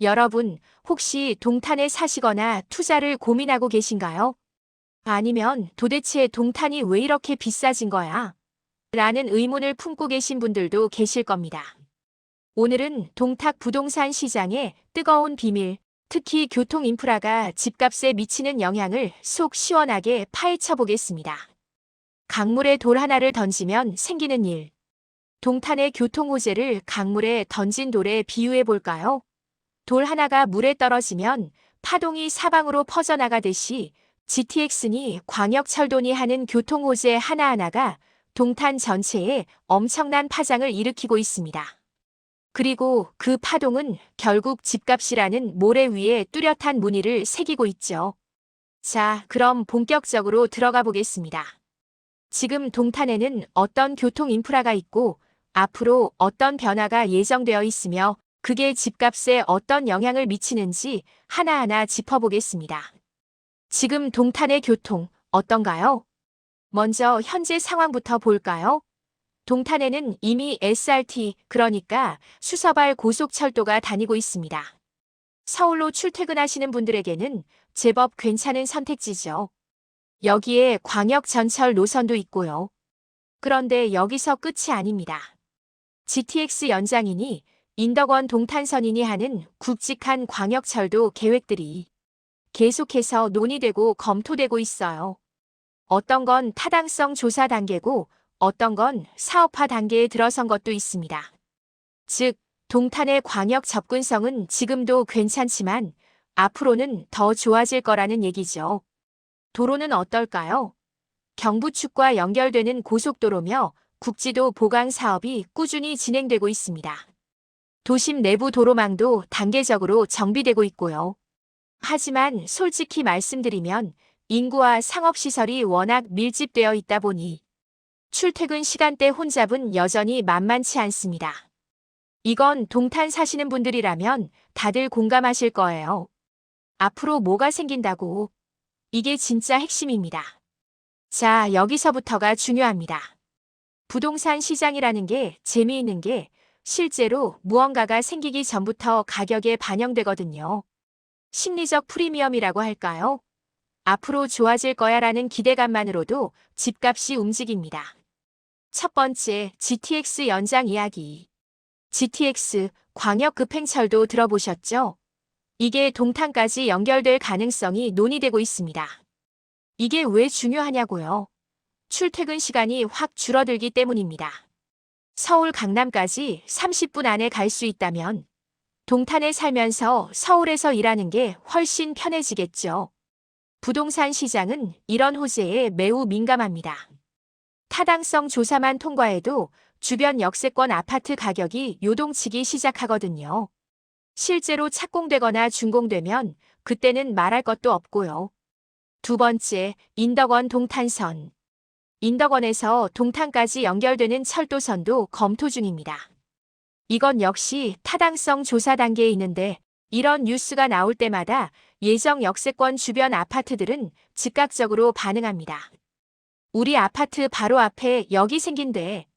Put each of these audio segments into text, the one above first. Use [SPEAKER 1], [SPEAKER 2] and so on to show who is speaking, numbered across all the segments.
[SPEAKER 1] 여러분, 혹시 동탄에 사시거나 투자를 고민하고 계신가요? 아니면 도대체 동탄이 왜 이렇게 비싸진 거야? 라는 의문을 품고 계신 분들도 계실 겁니다. 오늘은 동탁 부동산 시장의 뜨거운 비밀, 특히 교통 인프라가 집값에 미치는 영향을 속 시원하게 파헤쳐 보겠습니다. 강물에 돌 하나를 던지면 생기는 일. 동탄의 교통 호재를 강물에 던진 돌에 비유해 볼까요? 돌 하나가 물에 떨어지면 파동이 사방으로 퍼져나가듯이 GTX니 광역철도니 하는 교통호재 하나하나가 동탄 전체에 엄청난 파장을 일으키고 있습니다. 그리고 그 파동은 결국 집값이라는 모래 위에 뚜렷한 무늬를 새기고 있죠. 자, 그럼 본격적으로 들어가 보겠습니다. 지금 동탄에는 어떤 교통 인프라가 있고 앞으로 어떤 변화가 예정되어 있으며 그게 집값에 어떤 영향을 미치는지 하나하나 짚어보겠습니다. 지금 동탄의 교통 어떤가요? 먼저 현재 상황부터 볼까요? 동탄에는 이미 SRT, 그러니까 수서발 고속철도가 다니고 있습니다. 서울로 출퇴근하시는 분들에게는 제법 괜찮은 선택지죠. 여기에 광역전철 노선도 있고요. 그런데 여기서 끝이 아닙니다. GTX 연장이니 인덕원 동탄선이니 하는 굵직한 광역철도 계획들이 계속해서 논의되고 검토되고 있어요. 어떤 건 타당성 조사 단계고 어떤 건 사업화 단계에 들어선 것도 있습니다. 즉, 동탄의 광역 접근성은 지금도 괜찮지만 앞으로는 더 좋아질 거라는 얘기죠. 도로는 어떨까요? 경부축과 연결되는 고속도로며 국지도 보강 사업이 꾸준히 진행되고 있습니다. 도심 내부 도로망도 단계적으로 정비되고 있고요. 하지만 솔직히 말씀드리면 인구와 상업시설이 워낙 밀집되어 있다 보니 출퇴근 시간대 혼잡은 여전히 만만치 않습니다. 이건 동탄 사시는 분들이라면 다들 공감하실 거예요. 앞으로 뭐가 생긴다고? 이게 진짜 핵심입니다. 자, 여기서부터가 중요합니다. 부동산 시장이라는 게 재미있는 게 실제로 무언가가 생기기 전부터 가격에 반영되거든요. 심리적 프리미엄이라고 할까요? 앞으로 좋아질 거야라는 기대감만으로도 집값이 움직입니다. 첫 번째, GTX 연장 이야기. GTX, 광역급행철도 들어보셨죠? 이게 동탄까지 연결될 가능성이 논의되고 있습니다. 이게 왜 중요하냐고요? 출퇴근 시간이 확 줄어들기 때문입니다. 서울 강남까지 30분 안에 갈 수 있다면 동탄에 살면서 서울에서 일하는 게 훨씬 편해지겠죠. 부동산 시장은 이런 호재에 매우 민감합니다. 타당성 조사만 통과해도 주변 역세권 아파트 가격이 요동치기 시작하거든요. 실제로 착공되거나 준공되면 그때는 말할 것도 없고요. 두 번째, 인덕원 동탄선. 인덕원에서 동탄까지 연결되는 철도선도 검토 중입니다. 이건 역시 타당성 조사 단계에 있는데 이런 뉴스가 나올 때마다 예정 역세권 주변 아파트들은 즉각적으로 반응합니다. 우리 아파트 바로 앞에 여기 생긴대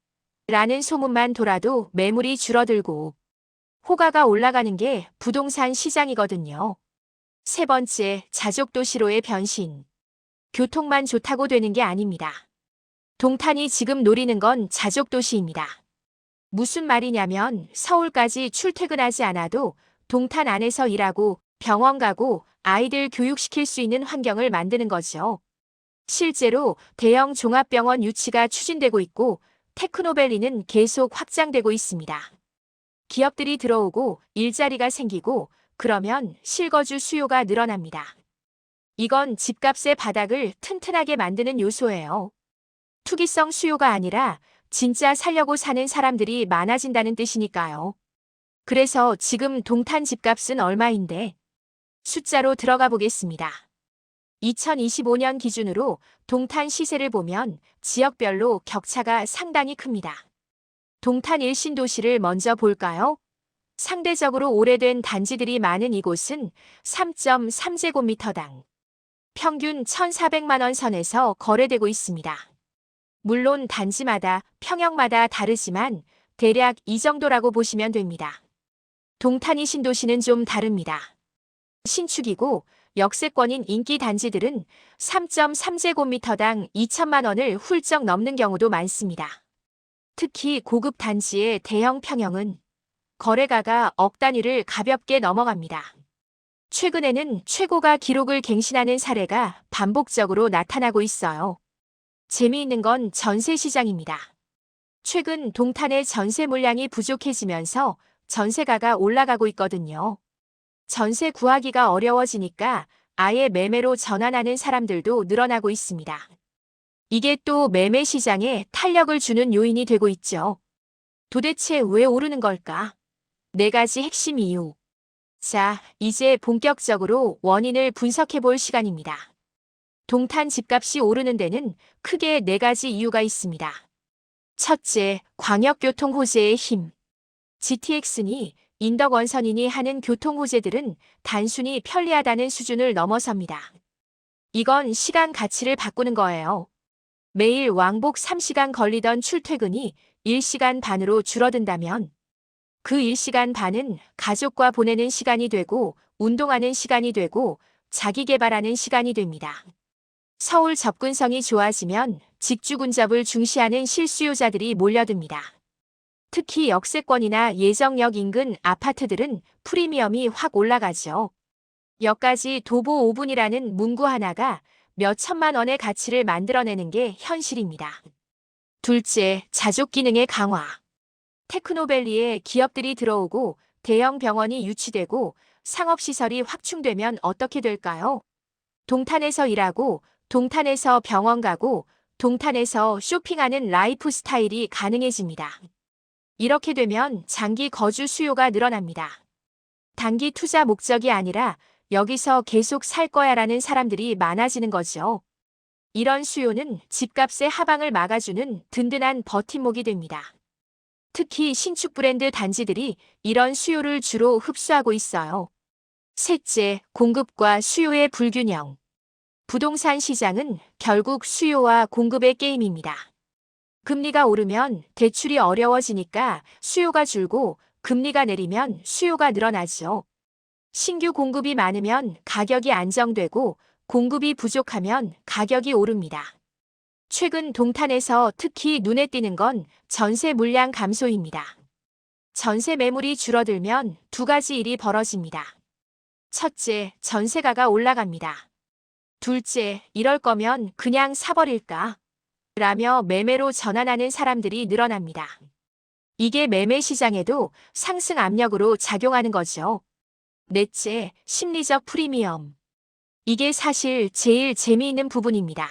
[SPEAKER 1] 라는 소문만 돌아도 매물이 줄어들고 호가가 올라가는 게 부동산 시장이거든요. 세 번째, 자족도시로의 변신. 교통만 좋다고 되는 게 아닙니다. 동탄이 지금 노리는 건 자족도시입니다. 무슨 말이냐면 서울까지 출퇴근하지 않아도 동탄 안에서 일하고 병원 가고 아이들 교육시킬 수 있는 환경을 만드는 거죠. 실제로 대형 종합병원 유치가 추진되고 있고 테크노밸리는 계속 확장되고 있습니다. 기업들이 들어오고 일자리가 생기고 그러면 실거주 수요가 늘어납니다. 이건 집값의 바닥을 튼튼하게 만드는 요소예요. 투기성 수요가 아니라 진짜 살려고 사는 사람들이 많아진다는 뜻이니까요. 그래서 지금 동탄 집값은 얼마인데? 숫자로 들어가 보겠습니다. 2025년 기준으로 동탄 시세를 보면 지역별로 격차가 상당히 큽니다. 동탄 일신도시를 먼저 볼까요? 상대적으로 오래된 단지들이 많은 이곳은 3.3제곱미터당 평균 1,400만 원 선에서 거래되고 있습니다. 물론 단지마다 평형마다 다르지만 대략 이 정도라고 보시면 됩니다. 동탄이 신도시는 좀 다릅니다. 신축이고 역세권인 인기 단지들은 3.3제곱미터당 2천만 원을 훌쩍 넘는 경우도 많습니다. 특히 고급 단지의 대형 평형은 거래가가 억 단위를 가볍게 넘어갑니다. 최근에는 최고가 기록을 갱신하는 사례가 반복적으로 나타나고 있어요. 재미있는 건 전세 시장입니다. 최근 동탄의 전세 물량이 부족해지면서 전세가가 올라가고 있거든요. 전세 구하기가 어려워지니까 아예 매매로 전환하는 사람들도 늘어나고 있습니다. 이게 또 매매 시장에 탄력을 주는 요인이 되고 있죠. 도대체 왜 오르는 걸까? 네 가지 핵심 이유. 자, 이제 본격적으로 원인을 분석해 볼 시간입니다. 동탄 집값이 오르는 데는 크게 네 가지 이유가 있습니다. 첫째, 광역교통 호재의 힘. GTX니 인덕원선이니 하는 교통 호재들은 단순히 편리하다는 수준을 넘어섭니다. 이건 시간 가치를 바꾸는 거예요. 매일 왕복 3시간 걸리던 출퇴근이 1시간 반으로 줄어든다면 그 1시간 반은 가족과 보내는 시간이 되고 운동하는 시간이 되고 자기 개발하는 시간이 됩니다. 서울 접근성이 좋아지면 직주 근접을 중시하는 실수요자들이 몰려듭니다. 특히 역세권이나 예정역 인근 아파트들은 프리미엄이 확 올라가죠. 역까지 도보 5분이라는 문구 하나가 몇 천만 원의 가치를 만들어내는 게 현실입니다. 둘째, 자족 기능의 강화. 테크노밸리에 기업들이 들어오고 대형 병원이 유치되고 상업시설이 확충되면 어떻게 될까요? 동탄에서 일하고 동탄에서 병원 가고 동탄에서 쇼핑하는 라이프 스타일이 가능해집니다. 이렇게 되면 장기 거주 수요가 늘어납니다. 단기 투자 목적이 아니라 여기서 계속 살 거야라는 사람들이 많아지는 거죠. 이런 수요는 집값의 하방을 막아주는 든든한 버팀목이 됩니다. 특히 신축 브랜드 단지들이 이런 수요를 주로 흡수하고 있어요. 셋째, 공급과 수요의 불균형. 부동산 시장은 결국 수요와 공급의 게임입니다. 금리가 오르면 대출이 어려워지니까 수요가 줄고 금리가 내리면 수요가 늘어나죠. 신규 공급이 많으면 가격이 안정되고 공급이 부족하면 가격이 오릅니다. 최근 동탄에서 특히 눈에 띄는 건 전세 물량 감소입니다. 전세 매물이 줄어들면 두 가지 일이 벌어집니다. 첫째, 전세가가 올라갑니다. 둘째, 이럴 거면 그냥 사버릴까? 라며 매매로 전환하는 사람들이 늘어납니다. 이게 매매 시장에도 상승 압력으로 작용하는 거죠. 넷째, 심리적 프리미엄. 이게 사실 제일 재미있는 부분입니다.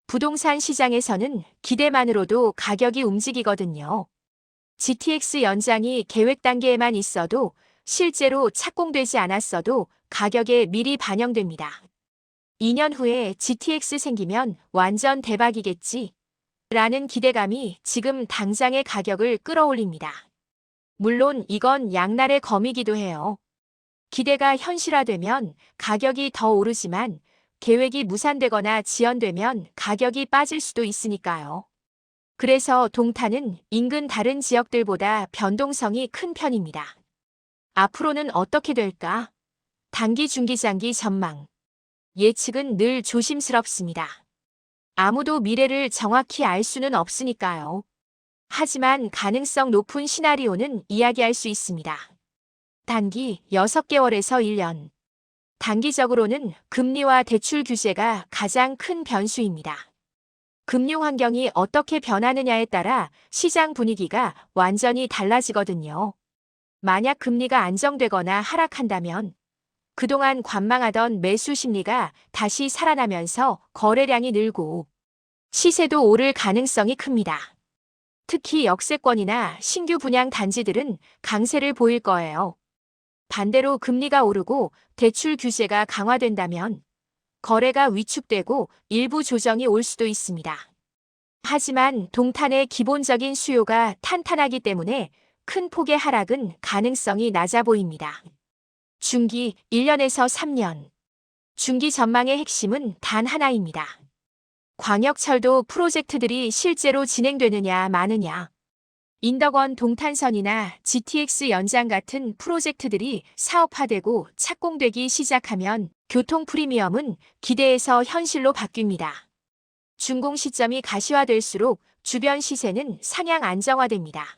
[SPEAKER 1] 부동산 시장에서는 기대만으로도 가격이 움직이거든요. GTX 연장이 계획 단계에만 있어도 실제로 착공되지 않았어도 가격에 미리 반영됩니다. 2년 후에 GTX 생기면 완전 대박이겠지 라는 기대감이 지금 당장의 가격을 끌어올립니다. 물론 이건 양날의 검이기도 해요. 기대가 현실화되면 가격이 더 오르지만 계획이 무산되거나 지연되면 가격이 빠질 수도 있으니까요. 그래서 동탄은 인근 다른 지역들보다 변동성이 큰 편입니다. 앞으로는 어떻게 될까? 단기, 중기, 장기 전망. 예측은 늘 조심스럽습니다. 아무도 미래를 정확히 알 수는 없으니까요. 하지만 가능성 높은 시나리오는 이야기할 수 있습니다. 단기 6개월에서 1년. 단기적으로는 금리와 대출 규제가 가장 큰 변수입니다. 금융 환경이 어떻게 변하느냐에 따라 시장 분위기가 완전히 달라지거든요. 만약 금리가 안정되거나 하락한다면 그동안 관망하던 매수 심리가 다시 살아나면서 거래량이 늘고 시세도 오를 가능성이 큽니다. 특히 역세권이나 신규 분양 단지들은 강세를 보일 거예요. 반대로 금리가 오르고 대출 규제가 강화된다면 거래가 위축되고 일부 조정이 올 수도 있습니다. 하지만 동탄의 기본적인 수요가 탄탄하기 때문에 큰 폭의 하락은 가능성이 낮아 보입니다. 중기 1년에서 3년. 중기 전망의 핵심은 단 하나입니다. 광역철도 프로젝트들이 실제로 진행되느냐 마느냐. 인덕원 동탄선이나 GTX 연장 같은 프로젝트들이 사업화되고 착공되기 시작하면 교통 프리미엄은 기대에서 현실로 바뀝니다. 준공 시점이 가시화될수록 주변 시세는 상향 안정화됩니다.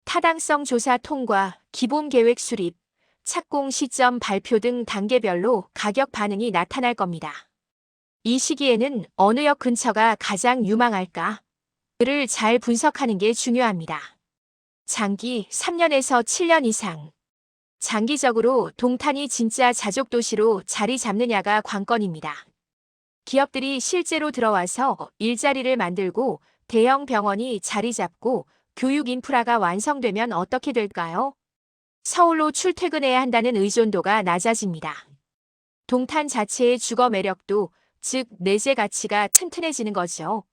[SPEAKER 1] 타당성 조사 통과, 기본 계획 수립, 착공 시점 발표 등 단계별로 가격 반응이 나타날 겁니다. 이 시기에는 어느 역 근처가 가장 유망할까? 를 잘 분석하는 게 중요합니다. 장기 3년에서 7년 이상. 장기적으로 동탄이 진짜 자족 도시로 자리 잡느냐가 관건입니다. 기업들이 실제로 들어와서 일자리를 만들고 대형 병원이 자리 잡고 교육 인프라가 완성되면 어떻게 될까요? 서울로 출퇴근해야 한다는 의존도가 낮아집니다. 동탄 자체의 주거 매력도, 즉 내재 가치가 튼튼해지는 거죠.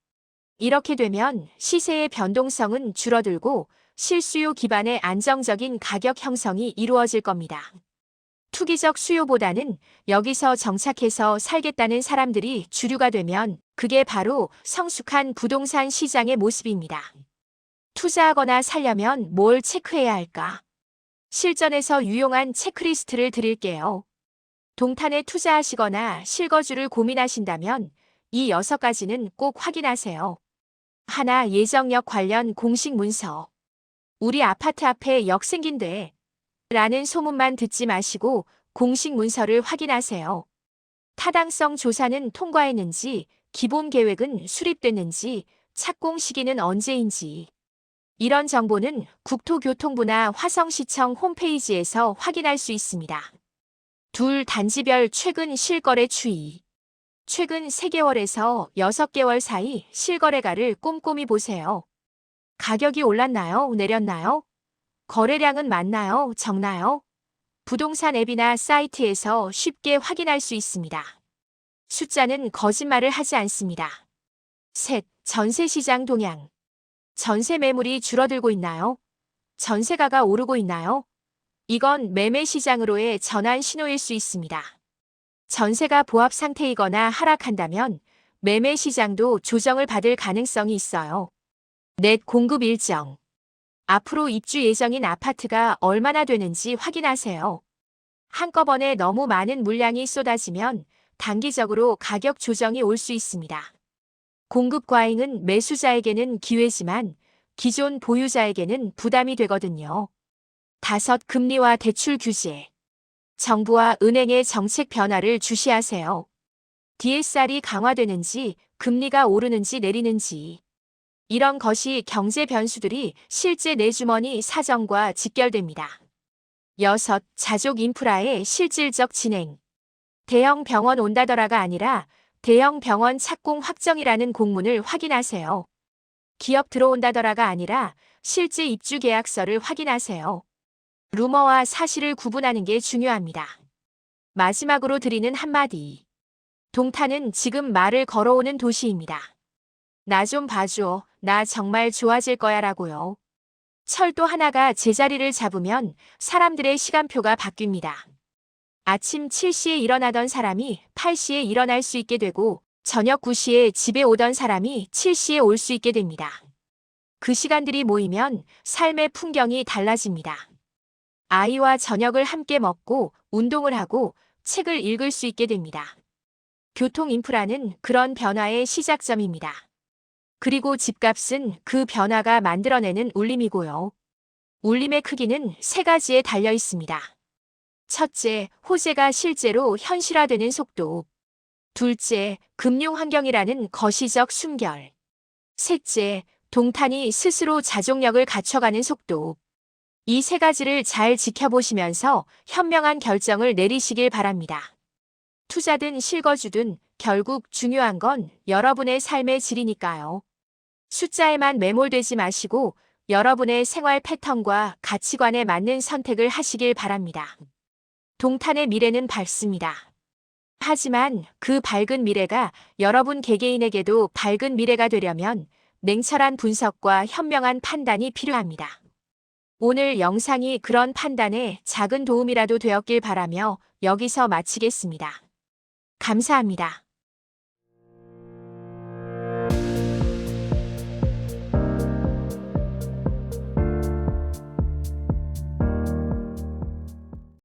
[SPEAKER 1] 이렇게 되면 시세의 변동성은 줄어들고 실수요 기반의 안정적인 가격 형성이 이루어질 겁니다. 투기적 수요보다는 여기서 정착해서 살겠다는 사람들이 주류가 되면 그게 바로 성숙한 부동산 시장의 모습입니다. 투자하거나 살려면 뭘 체크해야 할까? 실전에서 유용한 체크리스트를 드릴게요. 동탄에 투자하시거나 실거주를 고민하신다면 이 6가지는 꼭 확인하세요. 하나, 예정역 관련 공식 문서. 우리 아파트 앞에 역 생긴대. 라는 소문만 듣지 마시고 공식 문서를 확인하세요. 타당성 조사는 통과했는지, 기본 계획은 수립됐는지, 착공 시기는 언제인지. 이런 정보는 국토교통부나 화성시청 홈페이지에서 확인할 수 있습니다. 둘, 단지별 최근 실거래 추이. 최근 3개월에서 6개월 사이 실거래가를 꼼꼼히 보세요. 가격이 올랐나요? 내렸나요? 거래량은 많나요? 적나요? 부동산 앱이나 사이트에서 쉽게 확인할 수 있습니다. 숫자는 거짓말을 하지 않습니다. 셋, 전세시장 동향. 전세 매물이 줄어들고 있나요? 전세가가 오르고 있나요? 이건 매매 시장으로의 전환 신호일 수 있습니다. 전세가 보합 상태이거나 하락한다면 매매 시장도 조정을 받을 가능성이 있어요. 넷, 공급 일정. 앞으로 입주 예정인 아파트가 얼마나 되는지 확인하세요. 한꺼번에 너무 많은 물량이 쏟아지면 단기적으로 가격 조정이 올 수 있습니다. 공급 과잉은 매수자에게는 기회지만 기존 보유자에게는 부담이 되거든요. 다섯, 금리와 대출 규제. 정부와 은행의 정책 변화를 주시하세요. DSR이 강화되는지, 금리가 오르는지 내리는지. 이런 것이 경제 변수들이 실제 내 주머니 사정과 직결됩니다. 여섯, 자족 인프라의 실질적 진행. 대형 병원 온다더라가 아니라 대형 병원 착공 확정이라는 공문을 확인하세요. 기업 들어온다더라가 아니라 실제 입주 계약서를 확인하세요. 루머와 사실을 구분하는 게 중요합니다. 마지막으로 드리는 한마디. 동탄은 지금 말을 걸어오는 도시입니다. 나 좀 봐줘. 나 정말 좋아질 거야 라고요. 철도 하나가 제자리를 잡으면 사람들의 시간표가 바뀝니다. 아침 7시에 일어나던 사람이 8시에 일어날 수 있게 되고 저녁 9시에 집에 오던 사람이 7시에 올 수 있게 됩니다. 그 시간들이 모이면 삶의 풍경이 달라집니다. 아이와 저녁을 함께 먹고 운동을 하고 책을 읽을 수 있게 됩니다. 교통 인프라는 그런 변화의 시작점입니다. 그리고 집값은 그 변화가 만들어내는 울림이고요. 울림의 크기는 3가지에 달려 있습니다. 첫째, 호재가 실제로 현실화되는 속도. 둘째, 금융 환경이라는 거시적 순결. 셋째, 동탄이 스스로 자족력을 갖춰가는 속도. 이 3가지를 잘 지켜보시면서 현명한 결정을 내리시길 바랍니다. 투자든 실거주든 결국 중요한 건 여러분의 삶의 질이니까요. 숫자에만 매몰되지 마시고 여러분의 생활 패턴과 가치관에 맞는 선택을 하시길 바랍니다. 동탄의 미래는 밝습니다. 하지만 그 밝은 미래가 여러분 개개인에게도 밝은 미래가 되려면 냉철한 분석과 현명한 판단이 필요합니다. 오늘 영상이 그런 판단에 작은 도움이라도 되었길 바라며 여기서 마치겠습니다. 감사합니다.